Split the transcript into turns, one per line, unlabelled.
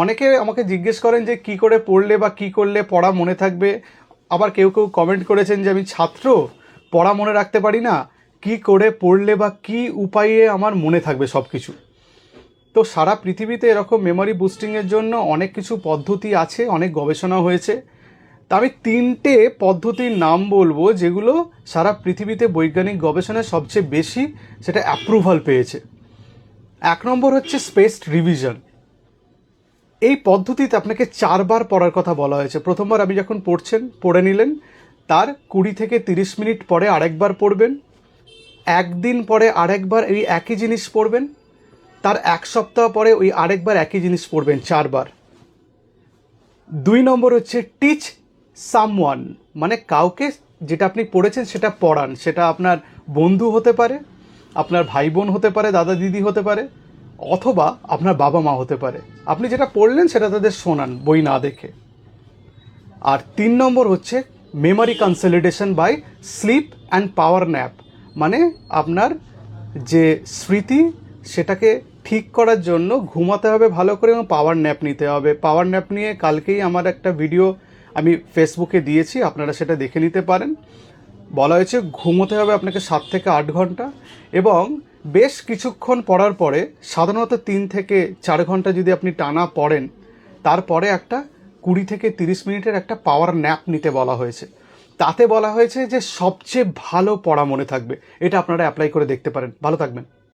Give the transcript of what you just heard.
অনেকে আমাকে জিজ্ঞেস করেন যে কি করে পড়লে বা কি করলে পড়া মনে থাকবে। আবার কেউ কেউ কমেন্ট করেছেন যে আমি ছাত্র, পড়া মনে রাখতে পারি না, কি করে পড়লে বা কি উপায়ে আমার মনে থাকবে সব কিছু। তো সারা পৃথিবীতে এরকম মেমোরি বুস্টিংয়ের জন্য অনেক কিছু পদ্ধতি আছে, অনেক গবেষণা হয়েছে। তা আমি 3টে পদ্ধতির নাম বলবো যেগুলো সারা পৃথিবীতে বৈজ্ঞানিক গবেষণায় সবচেয়ে বেশি সেটা অ্যাপ্রুভাল পেয়েছে। 1 নম্বর হচ্ছে স্পেসড রিভিশন। এই পদ্ধতিতে আপনাকে 4বার পড়ার কথা বলা হয়েছে। প্রথমবার আপনি যখন পড়ে নিলেন, তার 20 থেকে 30 মিনিট পরে আরেকবার পড়বেন, একদিন পরে আরেকবার এই একই জিনিস পড়বেন, তার 1 সপ্তাহ পরে ওই আরেকবার একই জিনিস পড়বেন, 4বার। 2 নম্বর হচ্ছে টিচ সামওয়ান, মানে কাউকে যেটা আপনি পড়েছেন সেটা পড়ান। সেটা আপনার বন্ধু হতে পারে, আপনার ভাই বোন হতে পারে, দাদা দিদি হতে পারে, অথবা আপনার বাবা মা হতে পারে। আপনি যেটা পড়লেন সেটা তাদের শোনান বই না দেখে। আর 3 নম্বর হচ্ছে memory consolidation by sleep and power nap, মানে আপনার যে স্মৃতি সেটাকে ঠিক করার জন্য ঘুমাতে হবে ভালো করে এবং পাওয়ার ন্যাপ নিতে হবে। পাওয়ার ন্যাপ নিয়ে কালকেই আমার একটা ভিডিও আমি ফেসবুকে দিয়েছি, আপনারা সেটা দেখে নিতে পারেন। বলা হয়েছে ঘুমোতে হবে আপনাকে 7 থেকে 8 ঘন্টা, এবং বেশ কিছুক্ষণ পড়ার পরে, সাধারণত 3 থেকে 4 ঘন্টা যদি আপনি টানা পড়েন, তারপরে একটা 20 থেকে 30 মিনিটের একটা পাওয়ার ন্যাপ নিতে বলা হয়েছে। তাতে বলা হয়েছে যে সবচেয়ে ভালো পড়া মনে থাকবে। এটা আপনারা অ্যাপ্লাই করে দেখতে পারেন। ভালো থাকবেন।